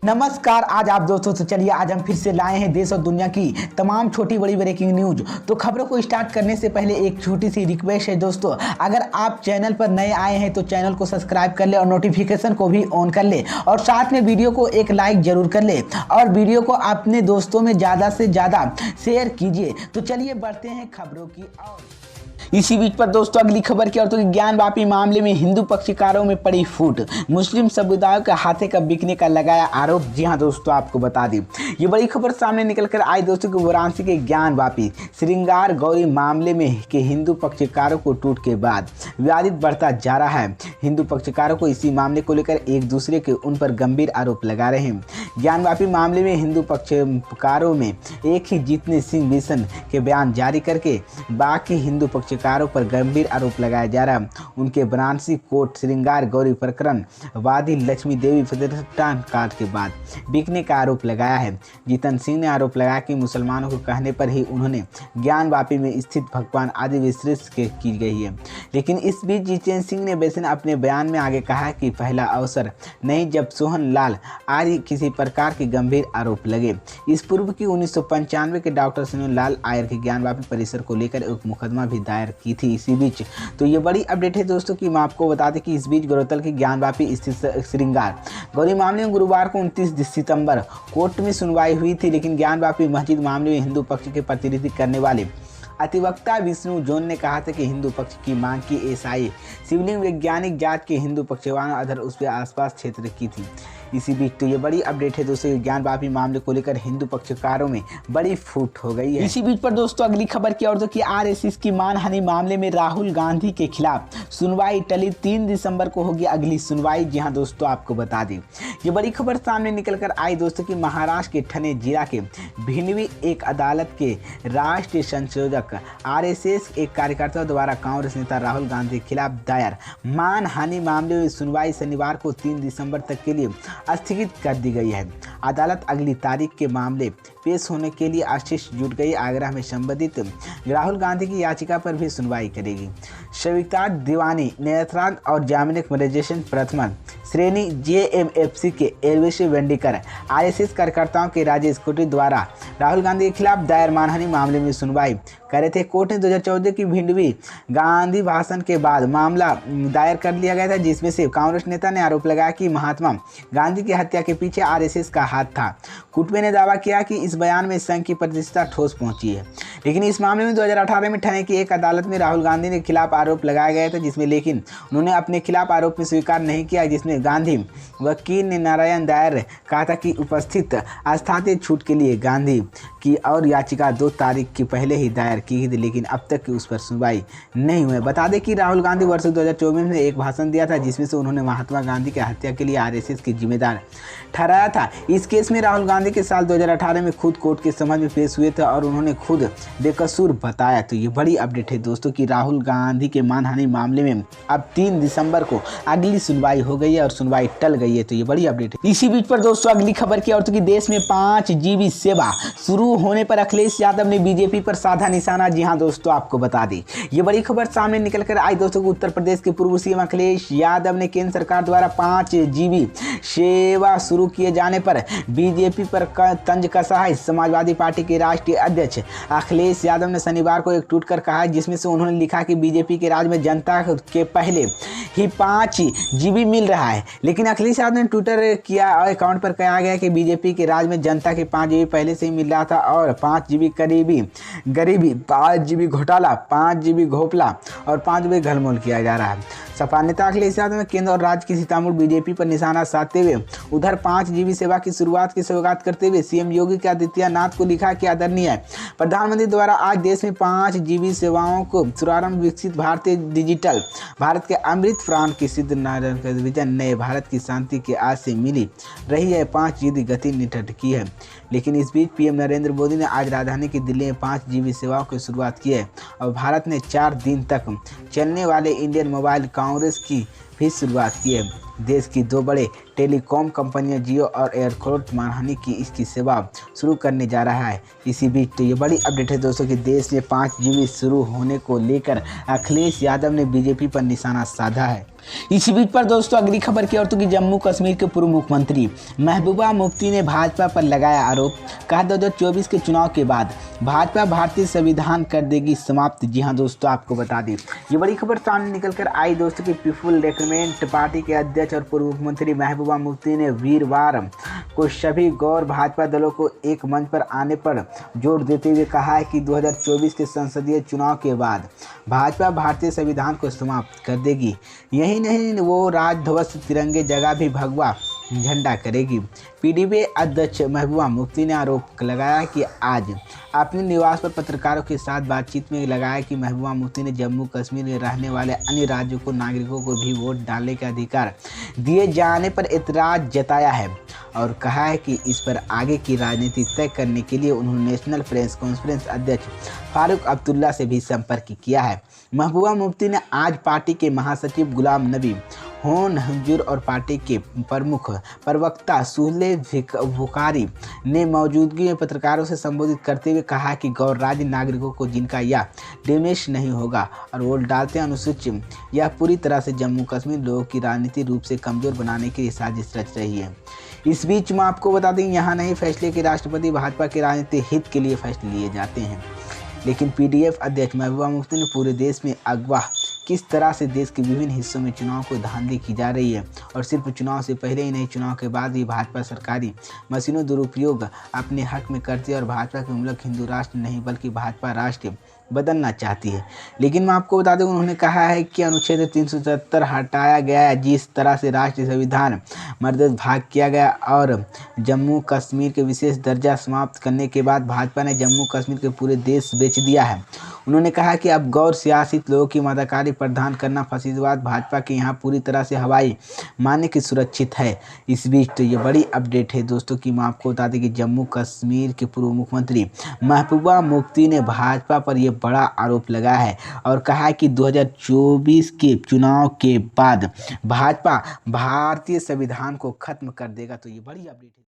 नमस्कार। आज आप दोस्तों से चलिए आज हम फिर से लाए हैं देश और दुनिया की तमाम छोटी बड़ी ब्रेकिंग न्यूज। तो खबरों को स्टार्ट करने से पहले एक छोटी सी रिक्वेस्ट है दोस्तों, अगर आप चैनल पर नए आए हैं तो चैनल को सब्सक्राइब कर ले और नोटिफिकेशन को भी ऑन कर ले और साथ में वीडियो को एक लाइक जरूर कर ले और वीडियो को अपने दोस्तों में ज़्यादा से ज़्यादा शेयर कीजिए। तो चलिए बढ़ते हैं खबरों की ओर। इसी बीच पर दोस्तों अगली खबर की ओर तो ज्ञानवापी मामले में हिंदू पक्षकारों में पड़ी फूट, मुस्लिम समुदायों के हाथे का बिकने का लगाया आरोप। जी हां दोस्तों, आपको बता दें ये बड़ी खबर सामने निकल कर आई दोस्तों कि वाराणसी के ज्ञानवापी श्रृंगार गौरी मामले में के हिंदू पक्षकारों को टूट के बाद विवादित बढ़ता जा रहा है। हिंदू पक्षकारों को इसी मामले को लेकर एक दूसरे के उन पर गंभीर आरोप लगा रहे हैं। ज्ञानवापी मामले में हिंदू पक्षकारों में एक ही जीतने सिंह मिशन के बयान जारी करके बाकी हिंदू पक्षकारों पर गंभीर आरोप लगाया जा रहा है। उनके वाराणसी कोर्ट श्रृंगार गौरी प्रकरण वादी लक्ष्मी देवी प्रतिष्ठान कांड के बाद बिकने का आरोप लगाया है। जीतन सिंह ने आरोप लगाया कि मुसलमानों को कहने पर ही उन्होंने ज्ञानवापी में स्थित भगवान आदि विश्रेष की गई है। लेकिन इस बीच जीतन सिंह ने वैसे अपने बयान में आगे कहा कि पहला अवसर नहीं जब सोहन लाल आर्य किसी प्रकार के गंभीर आरोप लगे। इस पूर्व की 1995 के डॉक्टर सोहन लाल आर्य के ज्ञानवापी परिसर को लेकर एक मुकदमा भी दायर की थी। इसी बीच तो ये बड़ी अपडेट है दोस्तों कि मैं आपको बता दें कि इस बीच गौरतल की ज्ञानवापी स्थित श्रृंगार गौरी मामले में गुरुवार को 29 सितंबर कोर्ट में सुनवाई हुई थी। लेकिन ज्ञानवापी मस्जिद मामले में हिंदू पक्ष के प्रतिनिधित्व करने वाले अधिवक्ता विष्णु जोन ने कहा था कि हिंदू पक्ष की मांग की एसआई शिवलिंग वैज्ञानिक जांच के हिंदू पक्षवान अधर उसके आसपास क्षेत्र की थी। इसी बीच तो ये बड़ी अपडेट है दोस्तों, ज्ञानवापी मामले को लेकर हिंदू पक्षकारों में बड़ी फूट हो गई है। इसी बीच पर दोस्तों अगली खबर की ओर तो कि आरएसएस की मानहानि मामले में राहुल गांधी के खिलाफ सुनवाई टली। 3 दिसंबर को होगी अगली सुनवाई। जी हां दोस्तों, आपको बता दें ये बड़ी खबर सामने निकल कर आई दोस्तों कि महाराष्ट्र के ठणे जिला के भिंडवी एक अदालत के राष्ट्रीय संशोधक आरएसएस एक कार्यकर्ता द्वारा कांग्रेस नेता राहुल गांधी के खिलाफ दायर मानहानि मामले में सुनवाई शनिवार को 3 दिसंबर तक के लिए स्थगित कर दी गई है। अदालत अगली तारीख के मामले पेश होने के लिए आशीष जुट गई आग्रह में संबंधित राहुल गांधी की याचिका पर भी सुनवाई करेगी। स्वीकार दीवानी न्यायाधीश और जामिन मजिस्ट्रेट प्रथम श्रेणी जेएमएफसी के एलवीश वेंडिकर आरएसएस कार्यकर्ताओं के राजेश कोटी द्वारा राहुल गांधी के खिलाफ दायर मानहानि मामले में सुनवाई करे थे। कोर्ट ने 2014 की भिंडवी गांधी भाषण के बाद मामला दायर कर लिया गया था, जिसमें से कांग्रेस नेता ने आरोप लगाया कि महात्मा गांधी की हत्या के पीछे आरएसएस का हाथ था। कुटुंब ने दावा किया कि इस बयान में संघ की प्रतिष्ठा ठोस पहुंची है। लेकिन इस मामले में 2018 में ठणे की एक अदालत में राहुल गांधी के खिलाफ आरोप लगाया गया था, जिसमें लेकिन उन्होंने अपने खिलाफ आरोप में स्वीकार नहीं किया, जिसमें गांधी वकील ने नारायण दायर कहा था कि उपस्थित आस्थातीय छूट के लिए गांधी की और याचिका 2 तारीख की पहले ही दायर की थी, लेकिन अब तक उस पर सुनवाई नहीं हुई। बता दें कि राहुल गांधी वर्ष 2024 में एक भाषण दिया था, जिसमें से उन्होंने महात्मा गांधी की हत्या के लिए आरएसएस की जिम्मेदार ठहराया था। इस केस में राहुल गांधी के साल 2018 में खुद कोर्ट के समझ में पेश हुए थे और उन्होंने खुद बेकसूर बताया। तो ये बड़ी अपडेट है दोस्तों कि राहुल गांधी के मानहानि मामले में अब 3 दिसंबर को अगली सुनवाई हो गई है और सुनवाई टल गई है। तो ये बड़ी अपडेट है। इसी बीच पर दोस्तों अगली खबर की ओर तो कि देश में 5G सेवा शुरू होने पर अखिलेश यादव ने बीजेपी पर साधा निशाना। जी हां दोस्तों, आपको बता दें ये बड़ी खबर सामने निकल कर आई दोस्तों को उत्तर प्रदेश के पूर्व सीएम अखिलेश यादव ने केंद्र सरकार द्वारा 5G सेवा शुरू किए जाने पर बीजेपी पर तंज कसा है। समाजवादी पार्टी के राष्ट्रीय अध्यक्ष अखिलेश यादव ने शनिवार को एक ट्वीट कर कहा है, जिसमें से उन्होंने लिखा कि बीजेपी के राज में जनता के पहले ही 5G मिल रहा है। लेकिन अखिलेश यादव ने ट्विटर किया अकाउंट पर कहा गया कि बीजेपी के राज में जनता के 5G पहले से ही मिल रहा था और 5G गरीबी 5G घोटाला 5G घोपला और 5G घलमोल किया जा रहा है। सपा नेता अखिलेश यादव ने केंद्र और राज्य की सीतामढ़ी बीजेपी पर निशाना साधते हुए उधर 5G सेवा की शुरुआत की सौगात करते हुए सीएम योगी आदित्यनाथ को लिखा कि आदरणीय प्रधानमंत्री द्वारा आज देश में 5G सेवाओं को शुभारंभ विकसित भारतीय डिजिटल भारत के अमृत प्राण की सिद्ध विजन नए भारत की शांति की आज से मिली रही है। 5G गति निठट की है। लेकिन इस बीच पीएम नरेंद्र मोदी ने आज राजधानी की दिल्ली में 5G सेवाओं की शुरुआत की है और भारत ने 4 दिन तक चलने वाले इंडियन मोबाइल कांग्रेस की भी शुरुआत की है। देश की दो बड़े टेलीकॉम कंपनियां जियो और एयरटेल मानहानि की इसकी सेवा शुरू करने जा रहा है। इसी बीच तो ये बड़ी अपडेट है दोस्तों कि देश में 5G शुरू होने को लेकर अखिलेश यादव ने बीजेपी पर निशाना साधा है। इसी बीच पर दोस्तों अगली खबर की ओर तो कि जम्मू कश्मीर के पूर्व मुख्यमंत्री महबूबा मुफ्ती ने भाजपा पर लगाया आरोप। कहा 2024 के चुनाव के बाद भाजपा भारतीय संविधान कर देगी समाप्त। जी हां दोस्तों, आपको बता दें ये बड़ी खबर सामने निकल कर आई दोस्तों कि पीपुल डेवलपमेंट पार्टी के अध्यक्ष और पूर्व मुख्यमंत्री महबूबा मुफ्ती ने वीरवार को सभी गौर भाजपा दलों को एक मंच पर आने पर जोर देते हुए कहा है कि 2024 के संसदीय चुनाव के बाद भाजपा भारतीय संविधान को समाप्त कर देगी। यही नहीं, वो राजध्वज तिरंगे जगह भी भगवा झंडा करेगी। पीडीपी अध्यक्ष महबूबा मुफ्ती ने आरोप लगाया कि आज अपने निवास पर पत्रकारों के साथ बातचीत में लगाया कि महबूबा मुफ्ती ने जम्मू कश्मीर में रहने वाले अन्य राज्यों को नागरिकों को भी वोट डालने का अधिकार दिए जाने पर एतराज जताया है और कहा है कि इस पर आगे की राजनीति तय करने के लिए उन्होंने नेशनल प्रेस कॉन्फ्रेंस अध्यक्ष फारूक अब्दुल्ला से भी संपर्क किया है। महबूबा मुफ्ती ने आज पार्टी के महासचिव गुलाम नबी होन हजूर और पार्टी के प्रमुख प्रवक्ता सुहले बुखारी ने मौजूदगी में पत्रकारों से संबोधित करते हुए कहा कि गौर राज्य नागरिकों को जिनका यह डिमेश नहीं होगा और वोट डालते अनुसूचित यह पूरी तरह से जम्मू कश्मीर लोगों की राजनीति रूप से कमजोर बनाने की साजिश रच रही है। इस बीच मैं आपको बता दें यहाँ नहीं फैसले के राष्ट्रपति भाजपा के राजनीतिक हित के लिए फैसले लिए जाते हैं, लेकिन पीडीएफ अध्यक्ष महबूबा मुफ्ती ने पूरे देश में अगवा किस तरह से देश के विभिन्न हिस्सों में चुनाव को धांधली की जा रही है और सिर्फ चुनाव से पहले ही नहीं चुनाव के बाद भी भाजपा सरकारी मशीनों दुरुपयोग अपने हक में करती है और भाजपा के मुल्क हिंदू राष्ट्र नहीं बल्कि भाजपा राष्ट्र बदलना चाहती है। लेकिन मैं आपको बता दूं उन्होंने कहा है कि अनुच्छेद 377 हटाया गया है, जिस तरह से राष्ट्रीय संविधान मर्दज भाग किया गया और जम्मू कश्मीर के विशेष दर्जा समाप्त करने के बाद भाजपा ने जम्मू कश्मीर के पूरे देश बेच दिया है। उन्होंने कहा कि अब गौर सियासित लोगों की मददगारी प्रदान करना फैसलाबाद भाजपा के यहाँ पूरी तरह से हवाई मानने की सुरक्षित है। इस बीच तो ये बड़ी अपडेट है दोस्तों कि मैं आपको बता दें कि जम्मू कश्मीर के पूर्व मुख्यमंत्री महबूबा मुफ्ती ने भाजपा पर यह बड़ा आरोप लगाया है और कहा है कि 2024 के चुनाव के बाद भाजपा भारतीय संविधान को खत्म कर देगा। तो ये बड़ी अपडेट है।